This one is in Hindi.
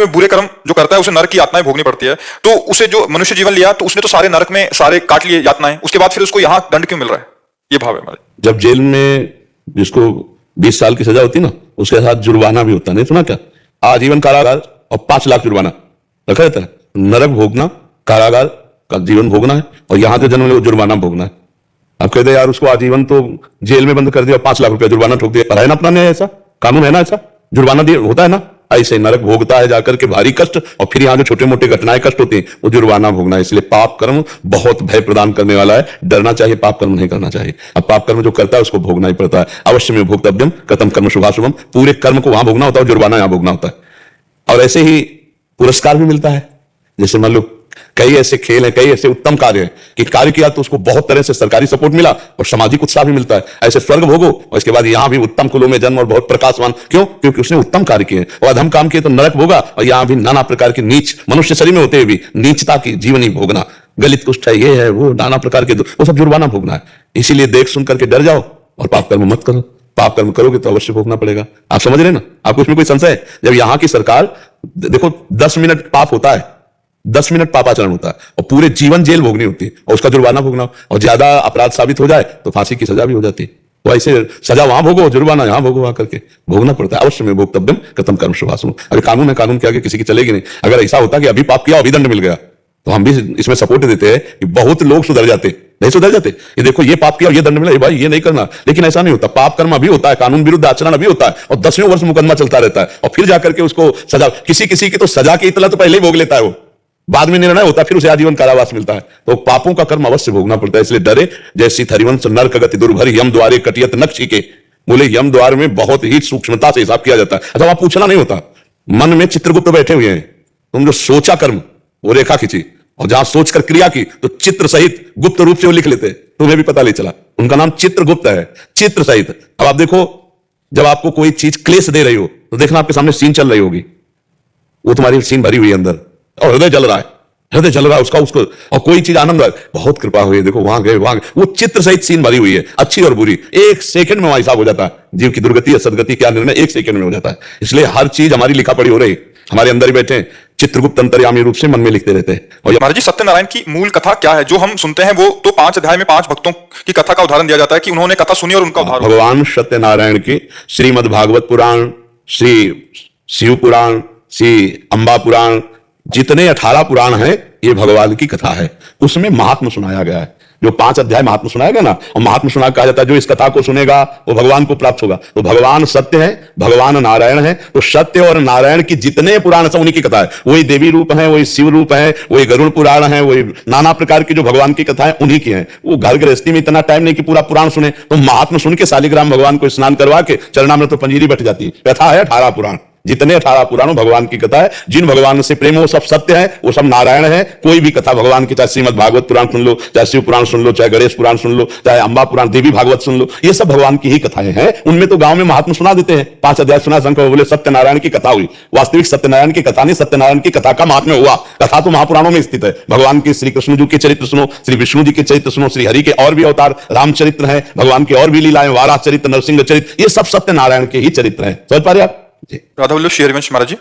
में बुरे कर्म जो करता है उसे नरक की यातनाएं भोगनी पड़ती है, तो उसे जो मनुष्य जीवन लिया तो उसने तो सारे नरक में सारे काट लिए यातनाएं, उसके बाद फिर उसको यहाँ दंड क्यों मिल रहा है? ये भाव है हमारे। जब जेल में जिसको 20 साल की सजा होती ना, उसके साथ जुर्माना भी होता, नहीं सुना क्या? आजीवन कारागार और 5 लाख जुर्माना रखा रहता है। नरक भोगना, कारागार का जीवन भोगना है, और यहां के जन्म में जुर्माना भोगना है। आप कहते यार उसको आजीवन तो जेल में बंद कर दिया, 5 लाख रुपया जुर्माना ठोक दिया, पर है ना अपना न्याय, ऐसा कानून है ना, ऐसा जुर्माना दिया होता है ना। ऐसे नरक भोगता है जाकर के भारी कष्ट, और फिर यहाँ जो छोटे मोटे घटनाएं कष्ट होती हैं वो जुर्माना भोगना है। इसलिए पाप कर्म बहुत भय प्रदान करने वाला है, डरना चाहिए, पाप कर्म नहीं करना चाहिए। अब पाप कर्म जो करता है उसको भोगना ही पड़ता है। अवश्य में भोक्तव्यम कथम कर्म शुभाशुभम, पूरे कर्म को वहां भोगना होता है, जुर्माना यहां भोगना होता है। और ऐसे ही पुरस्कार भी मिलता है। जैसे मान लो कई ऐसे खेल हैं, कई ऐसे उत्तम कार्य हैं कि कार्य किया तो उसको बहुत तरह से सरकारी सपोर्ट मिला और सामाजिक उत्साह भी मिलता है। ऐसे स्वर्ग भोगो और इसके बाद यहां भी उत्तम कुलों में जन्म और बहुत प्रकाशवान, क्यों? क्योंकि उसने उत्तम कार्य किए। और अधम काम किए तो नरक भोगा, और यहां भी नाना प्रकार की नीच, मनुष्य शरीर में होते हुए भी नीचता की जीवन ही भोगना, गलित कुष्ठ है, ये है, वो नाना प्रकार के वो सब जुर्माना भोगना है। इसीलिए देख सुन करके डर जाओ और पाप कर्म मत करो। पाप कर्म करोगे तो अवश्य भोगना पड़ेगा। आप समझ रहे ना? आपको इसमें कोई संशय है? जब यहां की सरकार, देखो 10 मिनट पाप होता है, 10 मिनट पापाचरण होता है, और पूरे जीवन जेल भोगनी होती है और उसका जुर्माना भोगना, और ज्यादा अपराध साबित हो जाए तो फांसी की सजा भी हो जाती है। तो ऐसे सजा वहां भोगो, जुर्माना यहां भोगो, आकर के भोगना पड़ता है। अवश्य में भोक्तव्यम कथम कर्म शुभाशुभम। अगर कानून है, कानून के आगे किसी की चलेगी नहीं। अगर ऐसा होता कि अभी पाप किया अभी दंड मिल गया तो हम भी इसमें सपोर्ट देते हैं कि बहुत लोग सुधर जाते, नहीं सुधर जाते। ये देखो ये पाप किया और ये दंड मिला, भाई ये नहीं करना। लेकिन ऐसा नहीं होता, पाप कर्म अभी होता है, कानून विरुद्ध आचरण अभी होता है, और 10वें वर्ष मुकदमा चलता रहता है, और फिर जाकर के उसको सजा, किसी किसी की तो सजा की इतला तो पहले ही भोग लेता है, वो बाद में निर्णय होता है, फिर उसे आजीवन कारावास मिलता है। तो पापों का कर्म अवश्य भोगना पड़ता है। इसलिए डरे जैसी हरिवंश नरक गति दुर्भर यम द्वारे कटियत नक्शी के। बोले यम द्वार में बहुत ही सूक्ष्मता से हिसाब किया जाता है। अच्छा वहां पूछना नहीं होता, मन में चित्रगुप्त बैठे हुए हैं, तुम जो सोचा कर्म वो रेखा खींची, और जहां सोचकर क्रिया की तो चित्र सहित गुप्त रूप से वो लिख लेते, तुम्हें भी पता नहीं चला। उनका नाम चित्रगुप्त है, चित्र सहित। अब आप देखो, जब आपको कोई चीज क्लेश दे रही हो तो देखना आपके सामने सीन चल रही होगी, वो तुम्हारी सीन भरी हुई है अंदर, और हृदय जल रहा है, हृदय जल रहा है उसका, उसको, और कोई चीज आनंद है, बहुत कृपा हुई, देखो वहां गए, वो चित्र सहित सीन भरी हुई है, अच्छी और बुरी। 1 सेकंड में वहां हिसाब हो जाता है, जीव की दुर्गति या सदगति क्या निर्णय 1 सेकंड में हो जाता है। इसलिए हर चीज हमारी लिखा पड़ी हो रही, हमारे अंदर ही बैठे चित्रगुप्त अंतर्यामी रूप से मन में लिखते रहते हैं। और महाराज जी, सत्यनारायण की मूल कथा क्या है जो हम सुनते हैं? वो तो 5 अध्याय में 5 भक्तों की कथा का उदाहरण दिया जाता है कि उन्होंने कथा सुनी और उनका उद्धार हुआ। भगवान सत्यनारायण की श्रीमद् भागवत पुराण, श्री शिव पुराण, श्री अंबा पुराण, जितने 18 पुराण हैं ये भगवान की कथा है। उसमें महात्मा सुनाया गया है, जो 5 अध्याय महात्मा सुनाया गया ना, और महात्मा सुना कहा जाता है जो इस कथा को सुनेगा वो भगवान को प्राप्त होगा। तो भगवान सत्य है, भगवान नारायण है, तो सत्य और नारायण की जितने पुराण सब उन्हीं की कथा है। वही देवी रूप है, वही शिव रूप है, वही गरुड़ पुराण है, वही नाना प्रकार की जो भगवान की कथा है उन्हीं की है। वो घर गृहस्थी में इतना टाइम नहीं कि पूरा पुराण सुने, तो महात्मा सुन के शालिग्राम भगवान को स्नान करवा के चरणामृत तो पंजीरी बैठ जाती है। कथा है 18 पुराण, जितने 18 पुराणों भगवान की कथा है। जिन भगवान से प्रेम वो सब सत्य है, वो सब नारायण है। कोई भी कथा भगवान की, चाहे श्रीमद् भागवत पुराण सुन लो, चाहे शिव पुराण सुन लो, चाहे गणेश पुराण सुन लो, चाहे अंबा पुराण, देवी भागवत सुन लो, ये सब भगवान की ही कथाएं हैं। उनमें तो गांव में महात्मा सुना देते हैं, 5 अध्याय सुना, शंकर बोले सत्यनारायण की कथा हुई। वास्तविक सत्यनारायण की कथा नहीं, सत्यनारायण की कथा का महात्म्य हुआ। कथा तो महापुराणों में स्थित है। भगवान के श्री कृष्ण जी के चरित्र सुनो, श्री विष्णु जी के चरित्र सुनो, श्री हरि के और भी अवतार रामचरित्र है, भगवान के और भी लीलाएं, वाराह चरित्र, नरसिंह चरित्र, ये सब सत्यनारायण के ही चरित्र हैं। समझ पा रहे आप? राधा वल्लभ श्री हरिवंश महाराज जी।